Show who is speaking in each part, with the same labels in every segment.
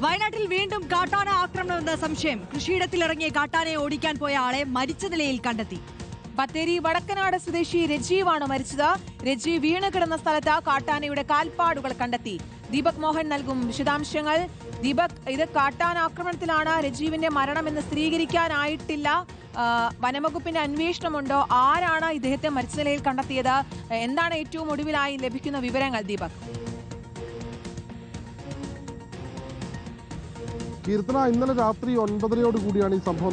Speaker 1: വയനാട്ടിൽ വീണ്ടും കാട്ടാന ആക്രമണമെന്ന സംശയം. കൃഷിയിടത്തിലിറങ്ങിയ കാട്ടാനയെ ഓടിക്കാൻ പോയ ആളെ മരിച്ച നിലയിൽ കണ്ടെത്തി.
Speaker 2: ബത്തേരി വടക്കനാട് സ്വദേശി രജീവാണ് മരിച്ചത്. രജീവ് വീണ് കിടന്ന സ്ഥലത്ത് കാട്ടാനയുടെ കാൽപ്പാടുകൾ കണ്ടെത്തി. ദീപക് മോഹൻ നൽകും വിശദാംശങ്ങൾ. ദീപക്, ഇത് കാട്ടാന ആക്രമണത്തിലാണ് രജീവിന്റെ മരണമെന്ന് സ്ഥിരീകരിക്കാനായിട്ടില്ല. വനംവകുപ്പിന്റെ അന്വേഷണമുണ്ടോ? ആരാണ് ഇദ്ദേഹത്തെ മരിച്ച നിലയിൽ കണ്ടെത്തിയത്? എന്താണ് ഏറ്റവും ഒടുവിലായി ലഭിക്കുന്ന വിവരങ്ങൾ ദീപക്?
Speaker 3: കീർത്തന, ഇന്നലെ രാത്രി 9:30 കൂടിയാണ് ഈ സംഭവം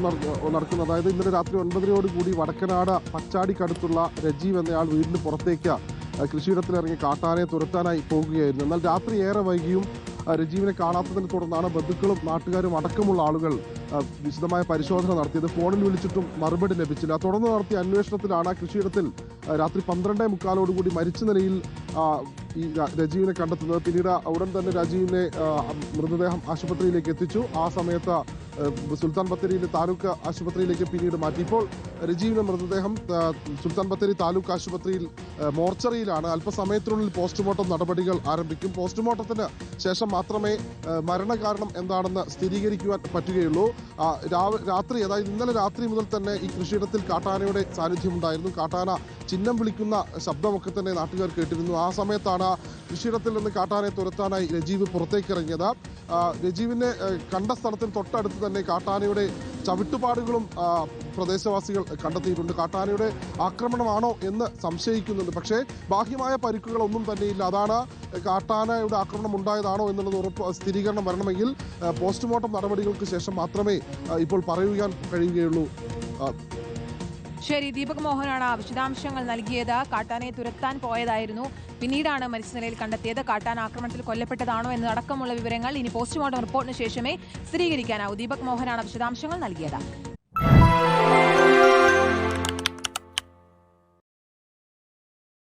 Speaker 3: നടക്കുന്നത്. അതായത് ഇന്നലെ രാത്രി 9:30 കൂടി വടക്കനാട് പച്ചാടിക്കടുത്തുള്ള രജീവ് എന്നയാൾ വീടിന് പുറത്തേക്ക് കൃഷിയിടത്തിലിറങ്ങി കാട്ടാനയെ തുരത്താനായി പോകുകയായിരുന്നു. എന്നാൽ രാത്രി ഏറെ വൈകിയും രജീവിനെ കാണാത്തതിനെ തുടർന്നാണ് ബന്ധുക്കളും നാട്ടുകാരും അടക്കമുള്ള ആളുകൾ വിശദമായ പരിശോധന നടത്തിയത്. ഫോണിൽ വിളിച്ചിട്ടും മറുപടി ലഭിച്ചില്ല. തുടർന്ന് നടത്തിയ അന്വേഷണത്തിലാണ് കൃഷിയിടത്തിൽ രാത്രി 12:45 മരിച്ച നിലയിൽ ഈ രജീവിനെ കണ്ടെത്തുന്നത്. പിന്നീട് ഉടൻ തന്നെ രജീവിനെ മൃതദേഹം ആശുപത്രിയിലേക്ക് എത്തിച്ചു. ആ സമയത്ത് സുൽത്താൻ ബത്തേരിയിലെ താലൂക്ക് ആശുപത്രിയിലേക്ക് പിന്നീട് മാറ്റി. ഇപ്പോൾ രജീവിന്റെ മൃതദേഹം സുൽത്താൻ ബത്തേരി താലൂക്ക് ആശുപത്രിയിൽ മോർച്ചറിയിലാണ്. അല്പസമയത്തിനുള്ളിൽ പോസ്റ്റ്മോർട്ടം നടപടികൾ ആരംഭിക്കും. പോസ്റ്റ്മോർട്ടത്തിന് ശേഷം മാത്രമേ മരണകാരണം എന്താണെന്ന് സ്ഥിരീകരിക്കുവാൻ പറ്റുകയുള്ളൂ. രാത്രി, അതായത് ഇന്നലെ രാത്രി മുതൽ തന്നെ ഈ കൃഷിയിടത്തിൽ കാട്ടാനയുടെ സാന്നിധ്യമുണ്ടായിരുന്നു. കാട്ടാന ചിഹ്നം വിളിക്കുന്ന ശബ്ദമൊക്കെ തന്നെ നാട്ടുകാർ കേട്ടിരുന്നു. ആ സമയത്താണ് കൃഷിയിടത്തിൽ നിന്ന് കാട്ടാനയെ തുരത്താനായി രജീവ് പുറത്തേക്കിറങ്ങിയത്. രജീവിനെ കണ്ട സ്ഥലത്തിന് തൊട്ടടുത്ത് തന്നെ കാട്ടാനയുടെ ചവിട്ടുപാടുകളും പ്രദേശവാസികൾ കണ്ടെത്തിയിട്ടുണ്ട്. കാട്ടാനയുടെ ആക്രമണമാണോ എന്ന് സംശയിക്കുന്നുണ്ട്. പക്ഷേ ബാഹ്യമായ പരിക്കുകളൊന്നും തന്നെയില്ല. അതാണ് കാട്ടാനയുടെ ആക്രമണം ഉണ്ടായതാണോ എന്നുള്ളത് സ്ഥിരീകരണം വരണമെങ്കിൽ പോസ്റ്റ്മോർട്ടം നടപടികൾക്ക് ശേഷം മാത്രമേ ഇപ്പോൾ പറയുവാൻ കഴിയുകയുള്ളൂ.
Speaker 2: ശരി, ദീപക് മോഹനാണ് വിശദാംശങ്ങൾ നൽകിയത്. കാട്ടാനയെ തുരത്താൻ പോയതായിരുന്നു, പിന്നീടാണ് മരിച്ച നിലയിൽ കണ്ടെത്തിയത്. കാട്ടാന ആക്രമണത്തിൽ കൊല്ലപ്പെട്ടതാണോ എന്നതടക്കമുള്ള വിവരങ്ങൾ ഇനി പോസ്റ്റ്മോർട്ടം റിപ്പോർട്ടിന് ശേഷമേ സ്ഥിരീകരിക്കാനാവൂ. ദീപക് മോഹനാണ് വിശദാംശങ്ങൾ നൽകിയത്.